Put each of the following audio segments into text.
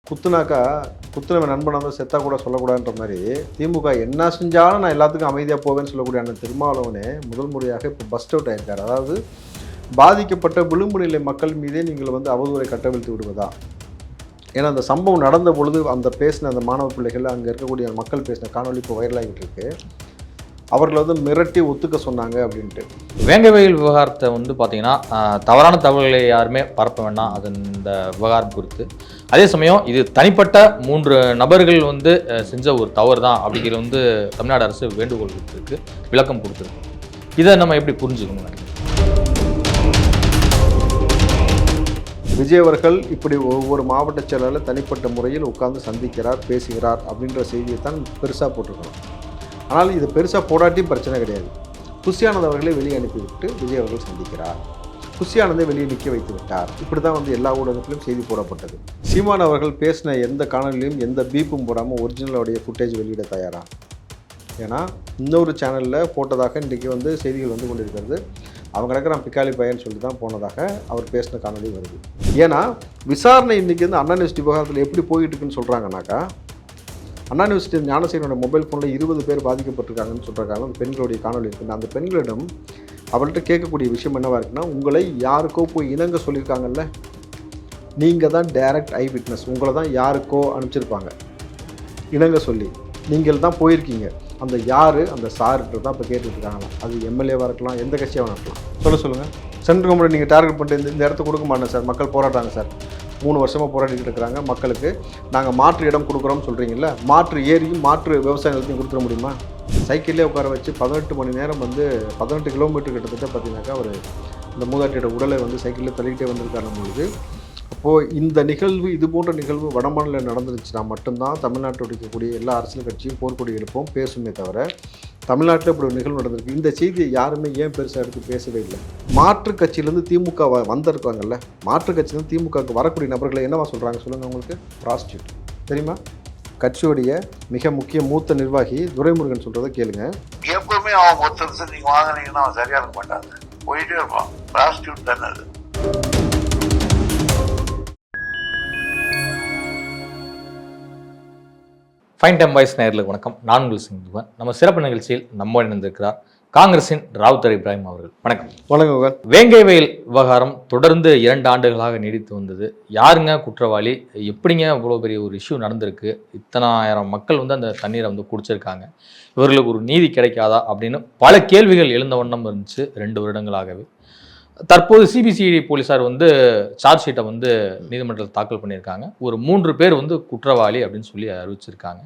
குத்துனாக்கா குத்துனவன் நண்பனாக இருந்தால் செத்தா கூட சொல்லக்கூடாதுன்ற மாதிரி திமுக என்ன செஞ்சாலும் நான் எல்லாத்துக்கும் அமைதியாக போவேன்னு சொல்லக்கூடிய அண்ணன் திருமாவளவனே முதல் முறையாக இப்போ பஸ்ட் அவுட் ஆயிருக்கார். அதாவது பாதிக்கப்பட்ட விளிம்பு நிலை மக்கள் மீதே நீங்கள் வந்து அவதூறை கட்டவிழ்த்து விடுவதா? ஏன்னா அந்த சம்பவம் நடந்த பொழுது அந்த பேசின அந்த மாணவ பிள்ளைகள் அங்கே இருக்கக்கூடிய மக்கள் பேசின காணொலி இப்போ வைரலாகிட்டு இருக்கு. அவர்களை வந்து மிரட்டி ஒத்துக்க சொன்னாங்க அப்படின்ட்டு. வேங்கவயல் விவகாரத்தை வந்து பார்த்தீங்கன்னா தவறான தகவல்களை யாருமே பரப்ப வேண்டாம் அது இந்த விவகாரம் குறித்து. அதே சமயம் இது தனிப்பட்ட 3 நபர்கள் வந்து செஞ்ச ஒரு தவறு தான் அப்படிங்கிற வந்து தமிழ்நாடு அரசு வேண்டுகோள் கொடுத்துருக்கு, விளக்கம் கொடுத்துருக்கு. இதை நம்ம எப்படி புரிஞ்சுக்கணும்? விஜய் அவர்கள் இப்படி ஒவ்வொரு மாவட்ட செயலாளர் தனிப்பட்ட முறையில் உட்கார்ந்து சந்திக்கிறார், பேசுகிறார் அப்படின்ற செய்தியை தான் பெருசாக போட்டிருக்கணும். ஆனால் இது பெருசாக போடாட்டியும் பிரச்சனை கிடையாது. புஷியானந்த் அவர்களை வெளியே அனுப்பிவிட்டு விஜய் அவர்கள் சந்திக்கிறார், புஷியானந்தை வெளியே நிற்க வைத்து விட்டார். இப்படி தான் வந்து எல்லா ஊடகத்திலும் செய்தி போடப்பட்டது. சீமான் அவர்கள் பேசின எந்த காணொலியும் எந்த பீப்பும் போடாமல் ஒரிஜினலுடைய ஃபுட்டேஜ் வெளியிட தயாரா? ஏன்னா இன்னொரு சேனலில் போட்டதாக இன்றைக்கி வந்து செய்திகள் வந்து கொண்டிருக்கிறது. அவங்க கிடக்கிற பிக்காலி பையன் சொல்லி தான் போனதாக அவர் பேசின காணொலி வருது. ஏன்னா விசாரணை இன்றைக்கி வந்து அண்ணா யூனிவர்சிட்டி விவகாரத்தில் எப்படி போயிட்டு இருக்குன்னு சொல்கிறாங்கனாக்கா, அண்ணா யூனிவர்சிட்டி ஞானசேகரனோட மொபைல் ஃபோனில் 20 பேர் பாதிக்கப்பட்டிருக்காங்கன்னு சொல்கிறாங்க. அந்த பெண்களுடைய காணொலி இருக்குன்னு அந்த பெண்களிடம் அவள்கிட்ட கேட்கக்கூடிய விஷயம் என்னவாக இருக்குன்னா, உங்களை யாருக்கோ போய் இணங்க சொல்லியிருக்காங்கல்ல, நீங்கள் தான் டைரக்ட் ஐ விட்னஸ், உங்களை தான் யாருக்கோ அனுப்பிச்சிருப்பாங்க இணங்க சொல்லி, நீங்கள் தான் போயிருக்கீங்க. அந்த யார் அந்த சார்ன்றது தான் இப்போ கேட்டுட்டு இருக்காங்களா? அது எம்எல்ஏவாக இருக்கலாம், எந்த கட்சியாக இருக்கலாம். சொல்லுங்கள். சென்ட்ரல் கவர்மெண்ட் நீங்கள் டார்கெட் பண்ணிட்டு இந்த இடத்த கொடுக்க மாட்டேன் சார், மக்கள் போராட்டாங்க சார், 3 வருஷமாக போராடிட்டு இருக்கிறாங்க மக்களுக்கு, நாங்கள் மாற்று இடம் கொடுக்குறோம்னு சொல்கிறீங்களா? மாற்று ஏரியும் மாற்று விவசாய நிலத்தையும் கொடுத்துட முடியுமா? சைக்கிள்லேயே உட்கார வச்சு 18 மணி நேரம் வந்து 18 கிலோமீட்டர் கிட்டத்தட்ட பார்த்தீங்கன்னாக்கா அவர் இந்த மூதாட்டியோட உடலை வந்து சைக்கிளில் தள்ளிக்கிட்டே வந்திருக்காரு பொழுது. அப்போது இந்த நிகழ்வு, இது போன்ற நிகழ்வு வடமாநிலம் நடந்துருச்சுன்னா மட்டும்தான் தமிழ்நாட்டில் இருக்கக்கூடிய எல்லா அரசியல் கட்சியும் போர்க்கொடி எழுப்போம் பேசுமே தவிர, தமிழ்நாட்டில் இப்படி ஒரு நிகழ்வு நடந்திருக்கு. இந்த செய்தியை யாருமே ஏன் பெருசாக எடுத்து பேசவே இல்லை. மாற்றுக் கட்சியிலேருந்து திமுக வந்திருக்காங்கல்ல, மாற்றுக் கட்சியிலேருந்து திமுகவுக்கு வரக்கூடிய நபர்களை என்னவா சொல்கிறாங்க சொல்லுங்கள்? உங்களுக்கு ப்ராஸ்டியூட் தெரியுமா? கட்சியுடைய மிக முக்கிய மூத்த நிர்வாகி துரைமுருகன் சொல்கிறத கேளுங்க. எப்பவுமே அவன் ஒருத்தர் நீங்கள் வாங்கினீங்கன்னா அவன் சரியாக இருக்க மாட்டாங்க, போயிட்டே இருப்பான். ப்ராஸ்டியூட் தானே அது. ஃபைன் டைம் வாய்ஸ் நேயர்களுக்கு வணக்கம். நான் உங்கள் சிந்துவன். நம்ம சிறப்பு நிகழ்ச்சியில் நம்ம இணைந்திருக்கிறார் காங்கிரசின் ராவுத்தர் இப்ராஹிம் அவர்கள். வணக்கம். வணக்கம். வேங்கவயல் விவகாரம் தொடர்ந்து 2 ஆண்டுகளாக நீடித்து வந்தது. யாருங்க குற்றவாளி? எப்படிங்க இவ்வளோ பெரிய ஒரு இஷ்யூ நடந்திருக்கு? இத்தனாயிரம் மக்கள் வந்து அந்த தண்ணீரை வந்து குடிச்சிருக்காங்க, இவர்களுக்கு ஒரு நீதி கிடைக்காதா அப்படின்னு பல கேள்விகள் எழுந்த வண்ணம் இருந்துச்சு 2 வருடங்களாகவே. தற்போது சிபிசிஐடி போலீஸார் வந்து சார்ஜ் ஷீட்டை வந்து நீதிமன்றத்தில் தாக்கல் பண்ணியிருக்காங்க. ஒரு 3 பேர் வந்து குற்றவாளி அப்படின்னு சொல்லி அறிவிச்சிருக்காங்க.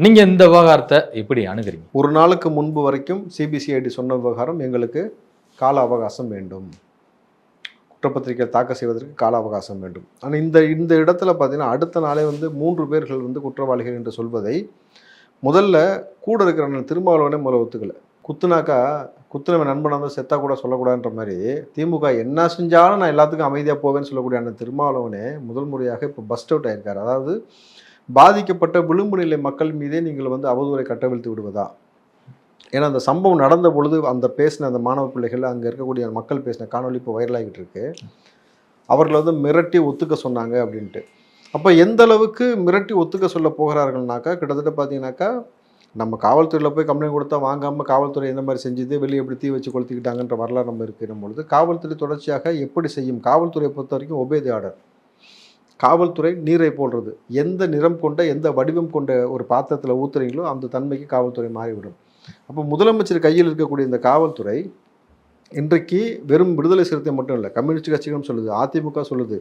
நீங்கள் இந்த விவகாரத்தை எப்படி அணுகிறீங்க? ஒரு நாளுக்கு முன்பு வரைக்கும் சிபிசிஐடி சொன்ன விவகாரம் எங்களுக்கு கால அவகாசம் வேண்டும், குற்றப்பத்திரிகை தாக்கல் செய்வதற்கு கால அவகாசம் வேண்டும். ஆனால் இந்த இடத்துல பார்த்தீங்கன்னா அடுத்த நாளே வந்து 3 பேர்கள் வந்து குற்றவாளிகள் என்று சொல்வதை முதல்ல கூட இருக்கிற திருமாவளவனே முதல்ல ஒத்துக்கலை. குத்துனாக்கா குத்துனவன் நண்பனாக இருந்தால் செத்தா கூட சொல்லக்கூடாதுன்ற மாதிரி திமுக என்ன செஞ்சாலும் நான் எல்லாத்துக்கும் அமைதியாக போவேன்னு சொல்லக்கூடிய அண்ணன் திருமாவளவனே முதல் முறையாக இப்போ பஸ்ட் அவுட் ஆயிருக்கார். அதாவது பாதிக்கப்பட்ட விளிம்பு நிலை மக்கள் மீதே நீங்கள் வந்து அவதூறை கட்டவிழ்த்து விடுவதா? ஏன்னா அந்த சம்பவம் நடந்த பொழுது அந்த பேசின அந்த மாணவ பிள்ளைகள் அங்கே இருக்கக்கூடிய மக்கள் பேசின காணொலி இப்போ வைரலாகிட்டு இருக்கு. அவர்களை வந்து மிரட்டி ஒத்துக்க சொன்னாங்க அப்படின்ட்டு. அப்போ எந்த அளவுக்கு மிரட்டி ஒத்துக்க சொல்ல போகிறார்கள்னாக்கா, கிட்டத்தட்ட பார்த்தீங்கன்னாக்கா நம்ம காவல்துறையில் போய் கம்ப்ளைண்ட் கொடுத்தா வாங்காமல் காவல்துறை எந்த மாதிரி செஞ்சது, வெளியே எப்படி தீ வச்சு கொளுத்திக்கிட்டாங்கன்ற வரலாறு நம்ம இருக்கிற பொழுது காவல்துறை தொடர்ச்சியாக எப்படி செய்யும்? காவல்துறையை பொறுத்த வரைக்கும் ஒபே தி ஆர்டர். காவல்துறை நீரை போடுறது, எந்த நிறம் கொண்ட எந்த வடிவம் கொண்ட ஒரு பாத்திரத்தில் ஊற்றுறீங்களோ அந்த தன்மைக்கு காவல்துறை மாறிவிடும். அப்போ முதலமைச்சர் கையில் இருக்கக்கூடிய இந்த காவல்துறை இன்றைக்கு வெறும் விடுதலை சிறுத்தை மட்டும் இல்லை, கம்யூனிஸ்ட் கட்சிகளும் சொல்லுது, அதிமுக சொல்லுது,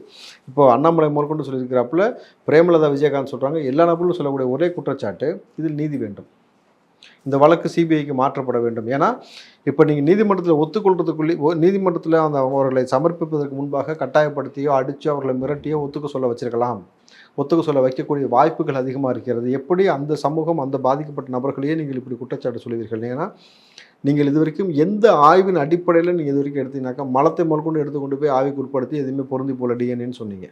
இப்போ அண்ணாமலை முதற்கொண்டு சொல்லியிருக்கிறாப்புல, பிரேமலதா விஜயகாந்த் சொல்கிறாங்க. எல்லா நபர்களும் சொல்லக்கூடிய ஒரே குற்றச்சாட்டு, இதில் நீதி வேண்டும், இந்த வழக்கு சிபிஐக்கு மாற்றப்பட வேண்டும். ஏன்னா இப்போ நீங்கள் நீதிமன்றத்தில் ஒத்துக்கொள்றதுக்குள்ளே நீதிமன்றத்தில் அந்த அவர்களை சமர்ப்பிப்பதற்கு முன்பாக கட்டாயப்படுத்தியோ அடித்தோ அவர்களை மிரட்டியோ ஒத்துக்க சொல்ல வச்சிருக்கலாம். ஒத்துக்க சொல்ல வைக்கக்கூடிய வாய்ப்புகள் அதிகமாக இருக்கிறது. எப்படி அந்த சமூகம் அந்த பாதிக்கப்பட்ட நபர்களையே நீங்கள் இப்படி குற்றச்சாட்டு சொல்லுவீர்கள்? ஏன்னா நீங்கள் இது வரைக்கும் எந்த ஆய்வின் அடிப்படையில் நீங்கள் இது வரைக்கும் எடுத்தீங்கன்னாக்கா மலத்தை முதற்கொண்டு எடுத்துக்கொண்டு போய் ஆய்வுக்கு உட்படுத்தி எதுவுமே பொருந்தி போல டிஎன்ஏன்னு சொன்னீங்க.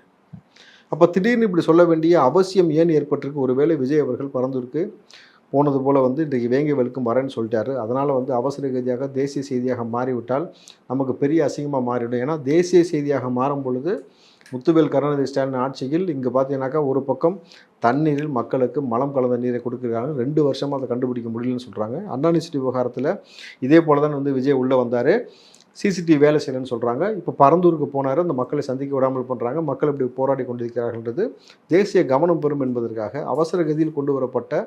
அப்போ திடீர்னு இப்படி சொல்ல வேண்டிய அவசியம் ஏன் ஏற்பட்டிருக்கு? ஒருவேளை விஜய் அவர்கள் பறந்துருக்கு போனது போல் வந்து இன்றைக்கு வேங்கவயலுக்கும் வரேன்னு சொல்லிட்டாரு. அதனால் வந்து அவசர ரீதியாக தேசிய செய்தியாக மாறிவிட்டால் நமக்கு பெரிய அசிங்கமாக மாறிவிடும். ஏன்னா தேசிய செய்தியாக மாறும் பொழுது முத்துவேல் கருணாநிதி ஸ்டாலின் ஆட்சியில் இங்கே பார்த்தீங்கன்னாக்கா ஒரு பக்கம் தண்ணீரில் மக்களுக்கு மலம் கலந்த நீரை கொடுக்குறாங்க, 2 வருஷமாக அதை கண்டுபிடிக்க முடியலன்னு சொல்கிறாங்க. அண்ணா யூனிவர்சிட்டி விவகாரத்தில் இதே போல தான் வந்து விஜய் உள்ளே வந்தார், சிசிடிவி வேலை செய்யலைன்னு சொல்கிறாங்க. இப்போ பரந்தூருக்கு போனார், அந்த மக்களை சந்திக்க விடாமல் பண்ணுறாங்க, மக்கள் இப்படி போராடி கொண்டிருக்கிறார்கள்ன்றது தேசிய கவனம் பெறும் என்பதற்காக அவசர கதியில் கொண்டு வரப்பட்ட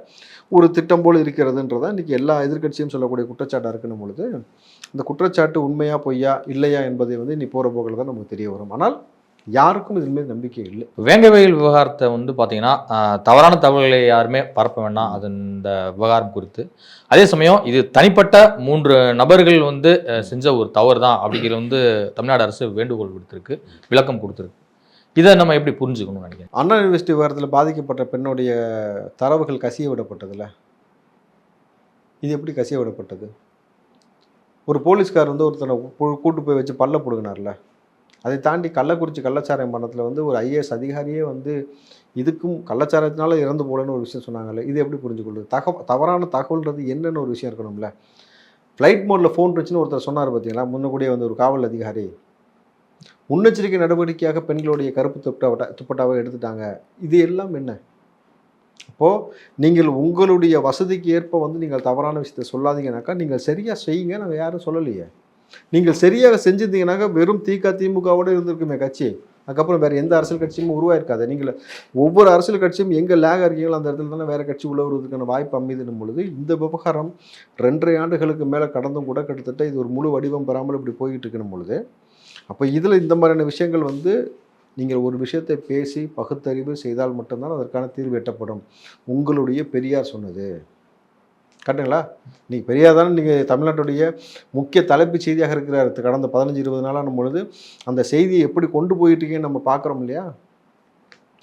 ஒரு திட்டம் போல் இருக்கிறதுன்றதான் இன்றைக்கி எல்லா எதிர்க்கட்சியும் சொல்லக்கூடிய குற்றச்சாட்டாக இருக்கணும் பொழுது, இந்த குற்றச்சாட்டு உண்மையா பொய்யா இல்லையா என்பதை வந்து இனி போகிற போக்கில் தான் நமக்கு தெரிய வரும். ஆனால் யாருக்கும் இதில் மீது நம்பிக்கை இல்லை. வேங்கவயல் விவகாரத்தை வந்து பார்த்தீங்கன்னா தவறான தகவல்களை யாருமே பரப்ப வேண்டாம் அது இந்த விவகாரம் குறித்து. அதே சமயம் இது தனிப்பட்ட 3 நபர்கள் வந்து செஞ்ச ஒரு தவறு தான் அப்படிங்கிற வந்து தமிழ்நாடு அரசு வேண்டுகோள் விடுத்திருக்கு, விளக்கம் கொடுத்துருக்கு. இதை நம்ம எப்படி புரிஞ்சுக்கணும்னு நினைக்கிறேன். அண்ணா யூனிவர்சிட்டி விவகாரத்தில் பாதிக்கப்பட்ட பெண்ணுடைய தரவுகள் கசிய விடப்பட்டதில்ல, இது எப்படி கசிய விடப்பட்டது? ஒரு போலீஸ்கார் வந்து ஒருத்தனை கூட்டு போய் வச்சு பல்ல பிடுங்கினார்ல, அதை தாண்டி கள்ளக்குறிச்சி கள்ளச்சாராயம் மரணத்தில் வந்து ஒரு ஐஏஎஸ் அதிகாரியே வந்து இதுக்கும் கள்ளச்சாரத்தினால இறந்து போகலன்னு ஒரு விஷயம் சொன்னாங்கல்ல, இது எப்படி புரிஞ்சுக்கொள்ளுது? தவறான தகவல்ன்றது என்னென்னு ஒரு விஷயம் இருக்கணும்ல. ஃப்ளைட் மோடில் ஃபோன் இருந்துச்சுன்னு ஒருத்தர் சொன்னார் பார்த்தீங்களா, முன்னக்கூடிய வந்து ஒரு காவல் அதிகாரி, முன்னெச்சரிக்கை நடவடிக்கையாக பெண்களுடைய கருப்பு துப்பட்டாவை எடுத்துட்டாங்க. இது எல்லாம் என்ன? அப்போது நீங்கள் உங்களுடைய வசதிக்கு ஏற்ப வந்து நீங்கள் தவறான விஷயத்தை சொல்லாதீங்கன்னாக்கா நீங்கள் சரியாக செய்யுங்க, நாங்கள் யாரும் சொல்லலையே. நீங்கள் சரியாக செஞ்சிருந்தீங்கன்னாக்கா வெறும் திமுகவோடு இருந்திருக்குமே கட்சி, அதுக்கப்புறம் வேறு எந்த அரசியல் கட்சியும் உருவாயிருக்காது. நீங்கள் ஒவ்வொரு அரசியல் கட்சியும் எங்கே லேக் இருக்கீங்களோ அந்த இடத்துல தானே வேறு கட்சி உள்ள வருவதற்கான வாய்ப்பு அமைதுன்னும் பொழுது இந்த விவகாரம் 2.5 ஆண்டுகளுக்கு மேலே கடந்தும் கூட கிட்டத்தட்ட இது ஒரு முழு வடிவம் பெறாமல் இப்படி போய்கிட்டு இருக்கணும் பொழுது, அப்போ இதில் இந்த மாதிரியான விஷயங்கள் வந்து நீங்கள் ஒரு விஷயத்தை பேசி பகுத்தறிவு செய்தால் மட்டும்தான் அதற்கான தீர்வு எட்டப்படும். உங்களுடைய பெரியார் சொன்னது கரெக்டுங்களா? நீங்கள் பெரியார் தானே நீங்கள் தமிழ்நாட்டுடைய முக்கிய தலைப்புச் செய்தியாக இருக்கிறார் கடந்த 15-20 நாளான பொழுது, அந்த செய்தியை எப்படி கொண்டு போயிட்டீங்கன்னு நம்ம பார்க்குறோம் இல்லையா?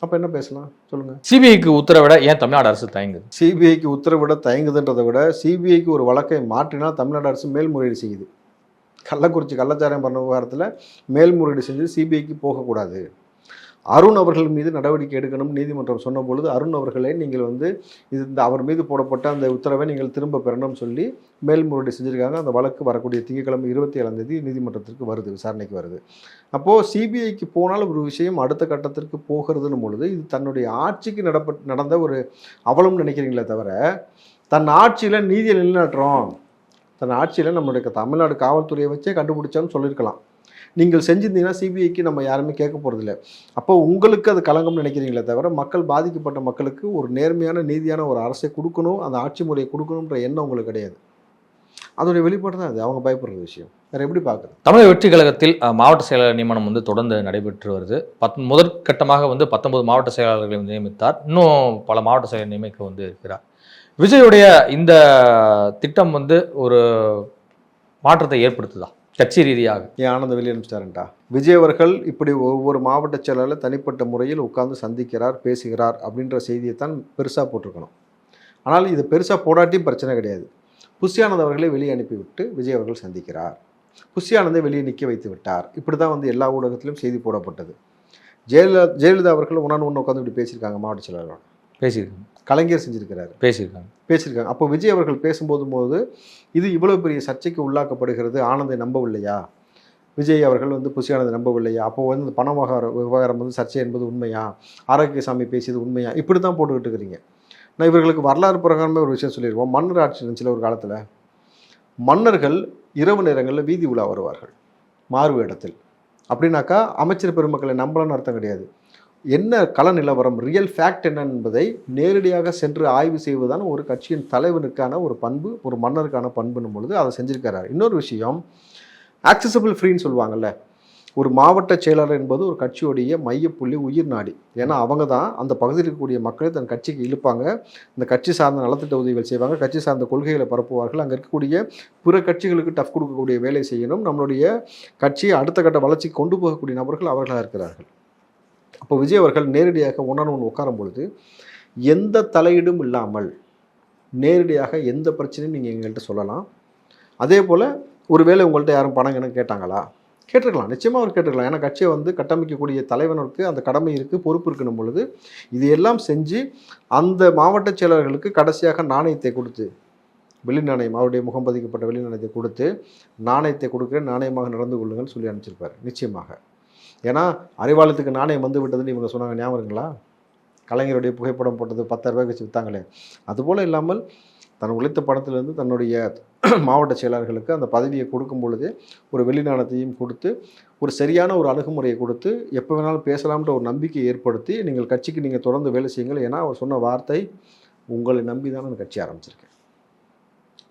அப்போ என்ன பேசலாம் சொல்லுங்கள். சிபிஐக்கு உத்தரவிட ஏன் தமிழ்நாடு அரசு தயங்குது? சிபிஐக்கு உத்தரவிட தயங்குதுன்றதை விட சிபிஐக்கு ஒரு வழக்கை மாற்றினால் தமிழ்நாடு அரசு மேல்முறையீடு செய்யுது. கள்ளக்குறிச்சி கள்ளச்சாராயம் பண்ண விவகாரத்தில் மேல்முறையீடு செஞ்சு சிபிஐக்கு போகக்கூடாது. அருண் அவர்கள் மீது நடவடிக்கை எடுக்கணும் நீதிமன்றம் சொன்ன பொழுது அருண் அவர்களே நீங்கள் வந்து இந்த அவர் மீது போடப்பட்ட அந்த உத்தரவை நீங்கள் திரும்ப பெறணும்னு சொல்லி மேல்முறையீடு செஞ்சுருக்காங்க. அந்த வழக்கு வரக்கூடிய திங்கட்கிழமை 27ஆம் தேதி நீதிமன்றத்திற்கு வருது, விசாரணைக்கு வருது. அப்போது சிபிஐக்கு போனால் ஒரு விஷயம் அடுத்த கட்டத்திற்கு போகிறதுன்னு பொழுது இது தன்னுடைய ஆட்சிக்கு நடந்த ஒரு அவலம் நினைக்கிறீங்களே தவிர, தன் ஆட்சியில் நீதியை நிலைநாட்டுறோம், தன் ஆட்சியில் நம்மளுடைய தமிழ்நாடு காவல்துறையை வச்சே கண்டுபிடிச்சான்னு சொல்லியிருக்கலாம். நீங்கள் செஞ்சிருந்தீங்கன்னா சிபிஐக்கு நம்ம யாருமே கேட்க போகிறதில்ல. அப்போ உங்களுக்கு அது களங்கம்னு நினைக்கிறீங்களே தவிர, மக்கள் பாதிக்கப்பட்ட மக்களுக்கு ஒரு நேர்மையான நீதியான ஒரு அரசை கொடுக்கணும், அந்த ஆட்சி முறையை கொடுக்கணுன்ற எண்ணம் உங்களுக்கு கிடையாது. அதோடைய வெளிப்பாடு தான் அது, அவங்க பயப்படுற விஷயம். வேறு எப்படி பார்க்குறது? தமிழக வெற்றி கழகத்தில் மாவட்ட செயலாளர் நியமனம் வந்து தொடர்ந்து நடைபெற்று வருது. முதற்கட்டமாக வந்து 19 மாவட்ட செயலாளர்களை நியமித்தார், இன்னும் பல மாவட்ட செயலர் நியமிக்க வந்து இருக்கிறார். விஜயுடைய இந்த திட்டம் வந்து ஒரு மாற்றத்தை ஏற்படுத்துதா கட்சி ரீதியாக? ஏன் ஆனந்த வெளியே அனுப்பிச்சிட்டாருன்ட்டா? விஜய் அவர்கள் இப்படி ஒவ்வொரு மாவட்ட செயலாளர் தனிப்பட்ட முறையில் உட்கார்ந்து சந்திக்கிறார், பேசுகிறார் அப்படின்ற செய்தியை தான் பெருசாக போட்டிருக்கணும். ஆனால் இது பெருசாக போடாட்டியும் பிரச்சனை கிடையாது. புஷியானந்த் அவர்களை வெளியே அனுப்பிவிட்டு விஜய் அவர்கள் சந்திக்கிறார், புஷியானந்தை வெளியே நிற்க வைத்து விட்டார். இப்படி தான் வந்து எல்லா ஊடகத்திலும் செய்தி போடப்பட்டது. ஜெயலலிதா அவர்கள் ஒன்று உட்காந்து இப்படி பேசியிருக்காங்க, மாவட்ட செயலாளரோட பேசியிருக்காங்க, கலைஞர் செஞ்சுருக்கிறாரு, பேசியிருக்காங்க. அப்போ விஜய் அவர்கள் பேசும்போது இது இவ்வளோ பெரிய சர்ச்சைக்கு உள்ளாக்கப்படுகிறது, ஆனந்தை நம்பவில்லையா, விஜய் அவர்கள் வந்து புஷியானந்தை நம்பவில்லையா, அப்போ வந்து இந்த பண விவகாரம் வந்து சர்ச்சை என்பது உண்மையா, ஆரோக்கியசாமி பேசியது உண்மையா, இப்படி தான் போட்டுக்கிட்டு இருக்கிறீங்க. நான் இவர்களுக்கு வரலாறு பிரகாரமே ஒரு விஷயம் சொல்லியிருக்கோம். மன்னர் ஆட்சி இருந்துச்சுல ஒரு காலத்தில், மன்னர்கள் இரவு நேரங்களில் வீதி உலா வருவார்கள் மாறுவேடத்தில். அப்படின்னாக்கா அமைச்சர் பெருமக்களை நம்பலன்னு அர்த்தம் கிடையாது. என்ன கள நிலவரம், ரியல் ஃபேக்ட் என்ன என்பதை நேரடியாக சென்று ஆய்வு செய்வதுதான் ஒரு கட்சியின் தலைவனுக்கான ஒரு பண்பு, ஒரு மன்னருக்கான பண்புன்னும் பொழுது அதை செஞ்சுருக்கிறார். இன்னொரு விஷயம், ஆக்சசபிள் ஃப்ரீன்னு சொல்லுவாங்கள்ல, ஒரு மாவட்ட செயலாளர் என்பது ஒரு கட்சியுடைய மையப்புள்ளி, உயிர் நாடி. ஏன்னா அவங்க தான் அந்த பகுதியில் இருக்கக்கூடிய மக்களை தன் கட்சிக்கு இழுப்பாங்க, இந்த கட்சி சார்ந்த நலத்திட்ட உதவிகள் செய்வாங்க, கட்சி சார்ந்த கொள்கைகளை பரப்புவார்கள், அங்கே இருக்கக்கூடிய பிற கட்சிகளுக்கு டஃப் கொடுக்கக்கூடிய வேலை செய்யணும், நம்மளுடைய கட்சியை அடுத்த கட்ட வளர்ச்சிக்கு கொண்டு போகக்கூடிய நபர்கள் அவர்களாக இருக்கிறார்கள். அப்போ விஜய் அவர்கள் நேரடியாக ஒன்று உட்காரும் பொழுது எந்த தலையீடும் இல்லாமல் நேரடியாக எந்த பிரச்சனையும் நீங்கள் எங்கள்கிட்ட சொல்லலாம். அதே போல் ஒருவேளை உங்கள்கிட்ட யாரும் பணம் கேட்டாங்களா, கேட்டிருக்கலாம், நிச்சயமாக அவர் கேட்டிருக்கலாம். ஏன்னா கட்சியை வந்து கட்டமைக்கக்கூடிய தலைவனுக்கு அந்த கடமை இருக்குது, பொறுப்பு இருக்கணும் பொழுது இது எல்லாம் செஞ்சு அந்த மாவட்ட செயலாளர்களுக்கு கடைசியாக நாணயத்தை கொடுத்து, வெளி நாணயம், அவருடைய முகம் பதிக்கப்பட்ட வெளி நாணயத்தை கொடுத்து, நாணயத்தை கொடுக்குற நாணயமாக நடந்து கொள்ளுங்கள்னு சொல்லி அனுப்பிச்சிருப்பார். நிச்சயமாக ஏன்னா அறிவாலயத்துக்கு நாணயம் வந்து விட்டதுன்னு இவங்க சொன்னாங்க, ஞாபகம் இருக்குங்களா? கலைஞருடைய புகைப்படம் போட்டது 10,000 ரூபாய்க்கு வச்சு விற்றாங்களே. அதுபோல் இல்லாமல் தன் உழைத்த பணத்திலிருந்து தன்னுடைய மாவட்ட செயலாளர்களுக்கு அந்த பதவியை கொடுக்கும் பொழுதே ஒரு வெளிநாணத்தையும் கொடுத்து ஒரு சரியான ஒரு அணுகுமுறையை கொடுத்து எப்போ வேணாலும் பேசலாம்ன்ற ஒரு நம்பிக்கையை ஏற்படுத்தி நீங்கள் கட்சிக்கு நீங்கள் தொடர்ந்து வேலை செய்யுங்கள். ஏன்னா அவர் சொன்ன வார்த்தை, உங்களை நம்பி தான் நான் கட்சி ஆரம்பிச்சிருக்கேன்.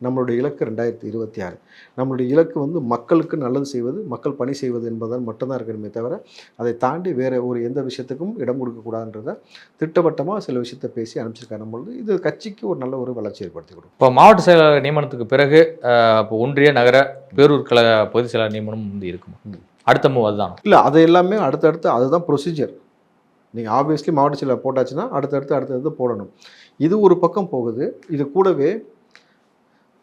நம்மளுடைய இலக்கு 2026. நம்மளுடைய இலக்கு வந்து மக்களுக்கு நல்லது செய்வது, மக்கள் பணி செய்வது என்பதால் மட்டும்தான் இருக்கணுமே தவிர அதை தாண்டி வேறு ஒரு எந்த விஷயத்துக்கும் இடம் கொடுக்கக்கூடாதுன்றதை திட்டவட்டமாக சில விஷயத்தை பேசி அனுப்பிச்சிருக்காரு பொழுது இது கட்சிக்கு ஒரு நல்ல ஒரு வளர்ச்சி ஏற்படுத்தி கொடுக்கும். இப்போ மாவட்ட செயலாளர் நியமனத்துக்கு பிறகு இப்போ ஒன்றிய நகர பேரூர் கழக பொதுச் செயலாளர் நியமனம் வந்து இருக்குமா? அடுத்த மூவ் அதுதான் இல்லை, அது எல்லாமே அடுத்தடுத்து அதுதான் ப்ரொசீஜர். நீங்கள் ஆப்வியஸ்லி மாவட்ட செயலாளர் போட்டாச்சுன்னா அடுத்தடுத்து போடணும். இது ஒரு பக்கம் போகுது. இது கூடவே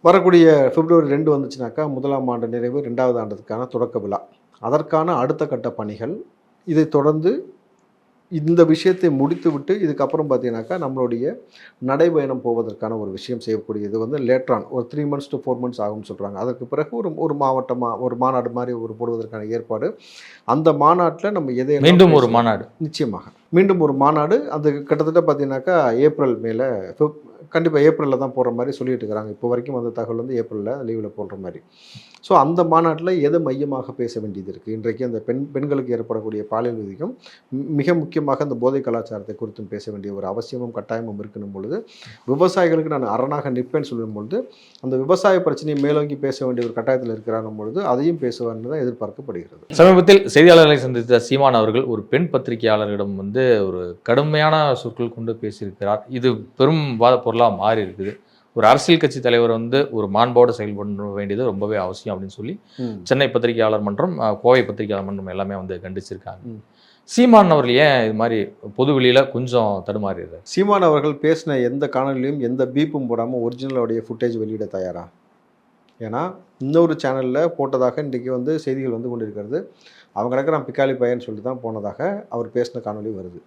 வரக்கூடிய பிப்ரவரி 2 வந்துச்சுனாக்கா 1ஆம் ஆண்டு நிறைவு, 2வது ஆண்டுக்கான தொடக்க விழா, அதற்கான அடுத்த கட்ட பணிகள். இதை தொடர்ந்து இந்த விஷயத்தை முடித்துவிட்டு இதுக்கப்புறம் பார்த்தீங்கன்னாக்கா நம்மளுடைய நடைபயணம் போவதற்கான ஒரு விஷயம் செய்யக்கூடியது வந்து லேட்ரான் ஒரு 3 months to 4 months ஆகும்னு சொல்கிறாங்க. அதற்கு பிறகு ஒரு மாவட்டமாக ஒரு மாநாடு மாதிரி ஒரு போடுவதற்கான ஏற்பாடு. அந்த மாநாட்டில் நம்ம எதை மீண்டும் ஒரு மாநாடு, நிச்சயமாக மீண்டும் ஒரு மாநாடு. அது கிட்டத்தட்ட பார்த்தீங்கன்னாக்கா ஏப்ரல் மேலே கண்டிப்பாக ஏப்ரலில் தான் போடுற மாதிரி சொல்லிட்டு இருக்கிறாங்க. இப்போ வரைக்கும் அந்த தகவல் வந்து ஏப்ரலில் லீவில் போடுற மாதிரி. ஸோ அந்த மாநாட்டில் எதை மையமாக பேச வேண்டியது இருக்குது? இன்றைக்கு அந்த பெண்களுக்கு ஏற்படக்கூடிய பாலியல் விதிக்கும் மிக முக்கியமாக அந்த போதை கலாச்சாரத்தை குறித்தும் பேச வேண்டிய ஒரு அவசியமும் கட்டாயமும் இருக்கணும் பொழுது, விவசாயிகளுக்கு நான் அரணாக நிற்பேன்னு சொல்லும் பொழுது அந்த விவசாய பிரச்சனையை மேலோங்கி பேச வேண்டிய ஒரு கட்டாயத்தில் இருக்கிறாங்க பொழுது அதையும் பேசுவார்னு தான் எதிர்பார்க்கப்படுகிறது. சமீபத்தில் செய்தியாளர்களை சந்தித்த சீமான் அவர்கள் ஒரு பெண் பத்திரிகையாளரிடம் வந்து ஒரு கடுமையான சொற்கள் கொண்டு பேசியிருக்கிறார். இது பெரும் வாத பொருளாக மாறி இருக்குது. ஒரு அரசியல் கட்சி தலைவர் வந்து ஒரு மாண்போடு செயல்பட வேண்டியது ரொம்பவே அவசியம் அப்படின்னு சொல்லி சென்னை பத்திரிகையாளர் மன்றம், கோவை பத்திரிகையாளர் மன்றம் எல்லாமே வந்து கண்டிச்சிருக்காங்க. சீமான் அவர்கள் ஏன் இது மாதிரி பொதுவெளியில கொஞ்சம் தடுமாறிடுறாரு? சீமான் அவர்கள் பேசின எந்த காணொலியும் எந்த பீப்பும் போடாமல் ஒரிஜினலோடைய ஃபுட்டேஜ் வெளியிட தயாரா? ஏன்னா இன்னொரு சேனலில் போட்டதாக இன்றைக்கி வந்து செய்திகள் வந்து கொண்டு இருக்கிறது. அவங்க கிடக்கிறான் பிக்காலி பையன்னு சொல்லிட்டு தான் போனதாக அவர் பேசின காணொலி வருது.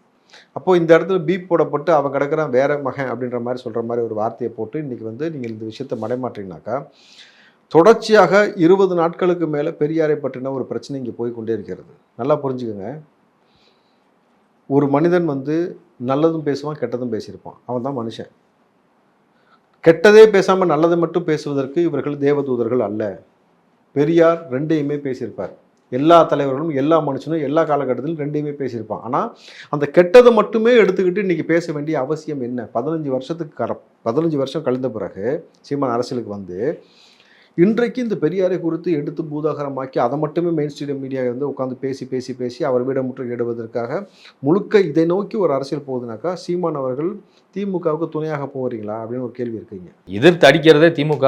அப்போது இந்த இடத்துல பீப் போடப்பட்டு அவன் கிடக்கிறான் வேற மகன் அப்படின்ற மாதிரி சொல்கிற மாதிரி ஒரு வார்த்தையை போட்டு இன்றைக்கி வந்து நீங்கள் இந்த விஷயத்தை மடைமாற்றிங்கனாக்கா தொடர்ச்சியாக 20 நாட்களுக்கு மேலே பெரியாரை பற்றின ஒரு பிரச்சனை இங்கே போய் கொண்டே இருக்கிறது. நல்லா புரிஞ்சுக்கோங்க. ஒரு மனிதன் வந்து நல்லதும் பேசுவான், கெட்டதும் பேசியிருப்பான். அவன் தான் மனுஷன். கெட்டதே பேசாமல் நல்லதை மட்டும் பேசுவதற்கு இவர்கள் தேவதூதர்கள் அல்ல. பெரியார் ரெண்டையுமே பேசியிருப்பார். எல்லா தலைவர்களும் எல்லா மனுஷனும் எல்லா காலகட்டத்திலும் ரெண்டையுமே பேசியிருப்பான். ஆனால் அந்த கெட்டதை மட்டுமே எடுத்துக்கிட்டு இன்றைக்கி பேச வேண்டிய அவசியம் என்ன? 15 வருஷம் கழிந்த பிறகு சீமான் அரசியலுக்கு வந்து இன்றைக்கு இந்த பெரியாரை குறித்து எடுத்து பூதாகரமாக்கி அதை மட்டுமே மெயின் ஸ்ட்ரீம் மீடியா வந்து உட்காந்து பேசி அவர் வீடமுற்று எடுவதற்காக முழுக்க இதை நோக்கி ஒரு அரசியல் போகுதுனாக்கா சீமான் அவர்கள் திமுகவுக்கு துணையாக போகிறீங்களா அப்படின்னு ஒரு கேள்வி இருக்குங்க. எதிர்த்து அடிக்கிறதே திமுக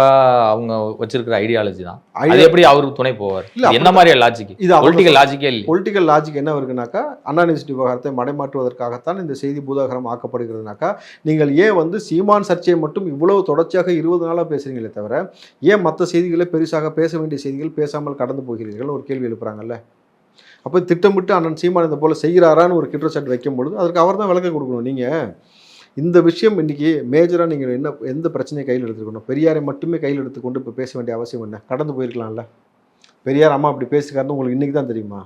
அவங்க வச்சிருக்கிற ஐடியாலஜி தான். அது எப்படி அவருக்கு துணை போவார்? இல்ல என்ன மாதிரி லாஜிக்? இது பொலிட்டிக்கல் லாஜிக்கே இல்லை. பொலிட்டிக்கல் லாஜிக் என்ன இருக்குனாக்கா அண்ணா யூனிவர்சிட்டி விவகாரத்தை மடைமாற்றுவதற்காகத்தான் இந்த செய்தி பூதாகரம் ஆக்கப்படுகிறதுனாக்கா நீங்கள் ஏன் வந்து சீமான் சர்ச்சையை மட்டும் இவ்வளவு தொடர்ச்சியாக 20 நாளாக பேசுறீங்களே தவிர ஏன் மற்ற செய்திகளை பெருசாக பேச வேண்டிய செய்திகள் பேசாமல் கடந்து போகிறீர்கள் ஒரு கேள்வி எழுப்புறாங்கல்ல. அப்போ திட்டமிட்டு அண்ணன் சீமான் இந்த போல் செய்கிறாரான்னு ஒரு குற்றச்சாட்டு வைக்கும் பொழுது அதற்கு அவர் தான் விளக்கம் கொடுக்கணும். நீங்கள் இந்த விஷயம் இன்றைக்கி மேஜராக நீங்கள் எந்த பிரச்சனையை கையில் எடுத்துக்கணும்? பெரியாரை மட்டுமே கையில் எடுத்துக்கொண்டு இப்போ பேச வேண்டிய அவசியம் என்ன? கடந்து போயிருக்கலாம்ல. பெரியார் அம்மா அப்படி பேசிக்காருன்னு உங்களுக்கு இன்றைக்கி தான் தெரியுமா?